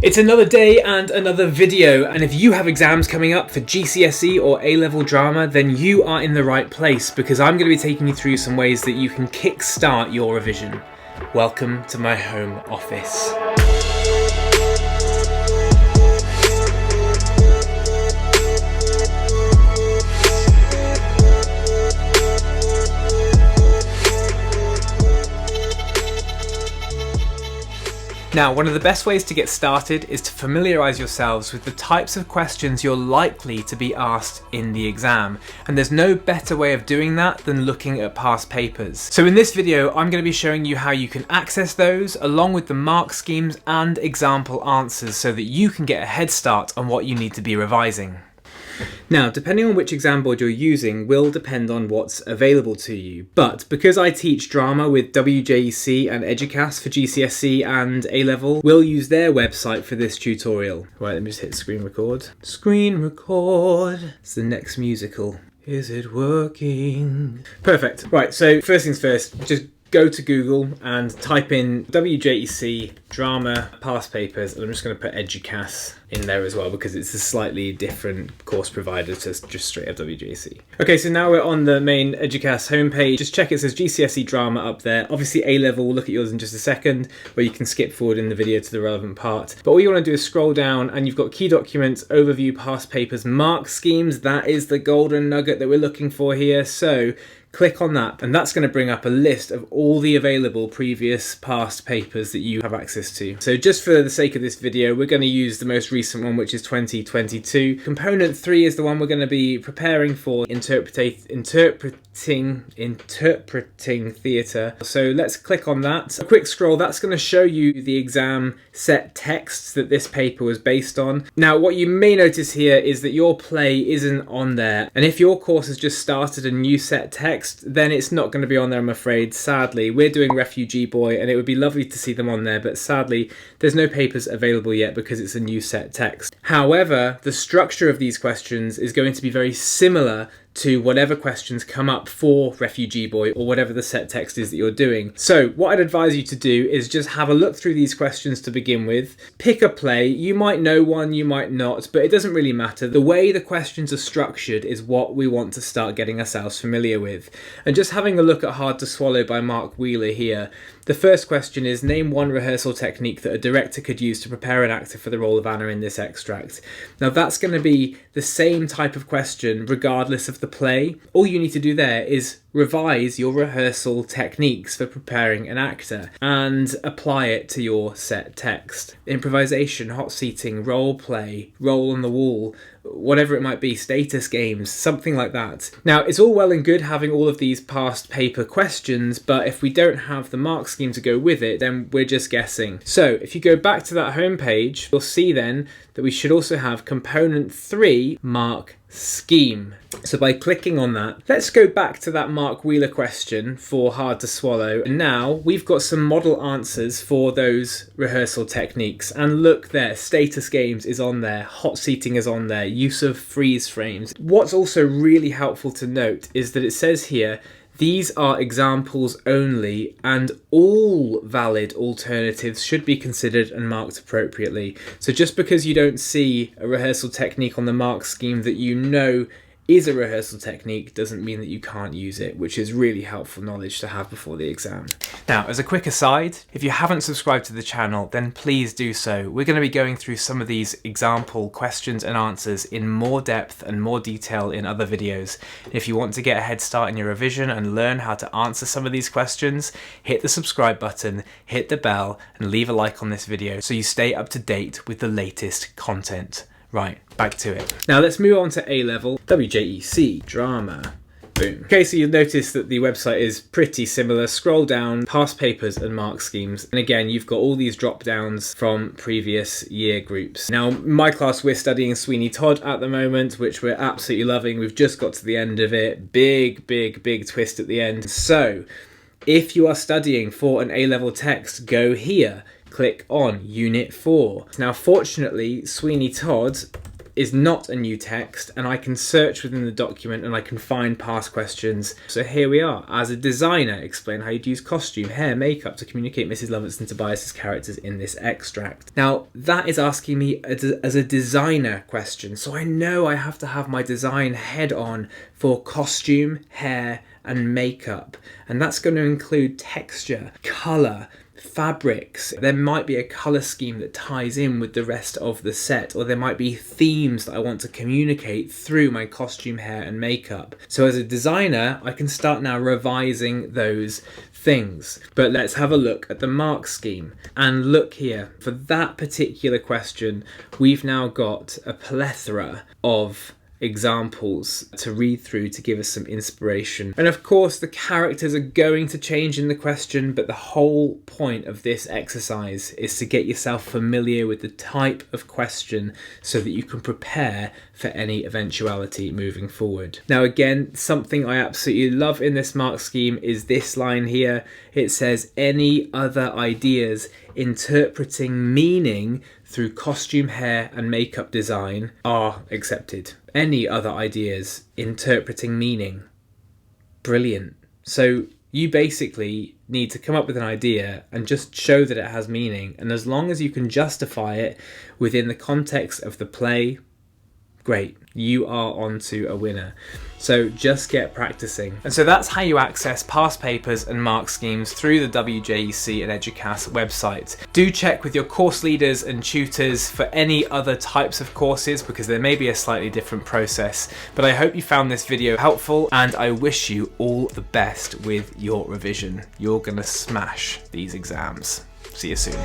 It's another day and another video, and if you have exams coming up for GCSE or A-level drama, then you are in the right place because I'm going to be taking you through some ways that you can kickstart your revision. Welcome to my home office. Now, one of the best ways to get started is to familiarise yourselves with the types of questions you're likely to be asked in the exam. And there's no better way of doing that than looking at past papers. So in this video, I'm going to be showing you how you can access those along with the mark schemes and example answers so that you can get a head start on what you need to be revising. Now, depending on which exam board you're using will depend on what's available to you. But because I teach drama with WJEC and Eduqas for GCSE and A-level, we'll use their website for this tutorial. Right, let me just hit screen record. Screen record. It's the next musical. Is it working? Perfect. Right, so first things first, just go to Google and type in WJEC drama past papers, and I'm just going to put Eduqas in there as well because it's a slightly different course provider to just straight up WJEC. Okay, so now we're on the main Eduqas homepage. Just check it says GCSE drama up there. Obviously A-level, we'll look at yours in just a second, where you can skip forward in the video to the relevant part. But all you want to do is scroll down and you've got key documents, overview, past papers, mark schemes. That is the golden nugget that we're looking for here. So click on that and that's going to bring up a list of all the available previous past papers that you have access to. So just for the sake of this video, we're going to use the most recent one, which is 2022. Component 3 is the one we're going to be preparing for interpreting theatre. So let's click on that. A quick scroll, that's going to show you the exam set texts that this paper was based on. Now what you may notice here is that your play isn't on there, and if your course has just started a new set text, then it's not going to be on there, I'm afraid. Sadly, we're doing Refugee Boy and it would be lovely to see them on there, but sadly there's no papers available yet because it's a new set text. However, the structure of these questions is going to be very similar to whatever questions come up for Refugee Boy or whatever the set text is that you're doing. So what I'd advise you to do is just have a look through these questions to begin with. Pick a play. You might know one, you might not, but it doesn't really matter. The way the questions are structured is what we want to start getting ourselves familiar with. And just having a look at Hard to Swallow by Mark Wheeler here. The first question is, name one rehearsal technique that a director could use to prepare an actor for the role of Anna in this extract. Now that's going to be the same type of question regardless of the play. All you need to do there is revise your rehearsal techniques for preparing an actor and apply it to your set text. Improvisation, hot seating, role play, role on the wall, whatever it might be, status games, something like that. Now, it's all well and good having all of these past paper questions, but if we don't have the mark scheme to go with it, then we're just guessing. So if you go back to that home page, you'll see then that we should also have component 3 mark scheme. So by clicking on that, let's go back to that Mark Wheeler question for Hard to Swallow. And now we've got some model answers for those rehearsal techniques. And look there, status games is on there, hot seating is on there, use of freeze frames. What's also really helpful to note is that it says here, these are examples only, and all valid alternatives should be considered and marked appropriately. So just because you don't see a rehearsal technique on the mark scheme that you know is a rehearsal technique doesn't mean that you can't use it, which is really helpful knowledge to have before the exam. Now, as a quick aside, if you haven't subscribed to the channel, then please do so. We're going to be going through some of these example questions and answers in more depth and more detail in other videos. If you want to get a head start in your revision and learn how to answer some of these questions, hit the subscribe button, hit the bell, and leave a like on this video so you stay up to date with the latest content. Right, back to it. Now let's move on to A-level, WJEC drama. Boom. Okay, so you'll notice that the website is pretty similar. Scroll down, past papers and mark schemes. And again, you've got all these drop downs from previous year groups. Now, in my class, we're studying Sweeney Todd at the moment, which we're absolutely loving. We've just got to the end of it. Big twist at the end. So if you are studying for an A-level text, go here. Click on Unit 4. Now, fortunately, Sweeney Todd is not a new text, and I can search within the document and I can find past questions. So here we are. As a designer, explain how you'd use costume, hair, makeup to communicate Mrs. Lovett and Tobias's characters in this extract. Now, that is asking me as a designer question, so I know I have to have my design head on for costume, hair, and makeup, and that's going to include texture, colour, fabrics. There might be a colour scheme that ties in with the rest of the set, or there might be themes that I want to communicate through my costume, hair, and makeup. So as a designer, I can start now revising those things. But let's have a look at the mark scheme. And look here, for that particular question, we've now got a plethora of examples to read through to give us some inspiration. And of course the characters are going to change in the question, but the whole point of this exercise is to get yourself familiar with the type of question so that you can prepare for any eventuality moving forward. Now again, something I absolutely love in this mark scheme is this line here. It says, any other ideas interpreting meaning through costume, hair, and makeup design are accepted. Any other ideas interpreting meaning. Brilliant. So you basically need to come up with an idea and just show that it has meaning, and as long as you can justify it within the context of the play, great, you are onto a winner. So just get practicing. And so that's how you access past papers and mark schemes through the WJEC and Eduqas website. Do check with your course leaders and tutors for any other types of courses, because there may be a slightly different process. But I hope you found this video helpful, and I wish you all the best with your revision. You're gonna smash these exams. See you soon.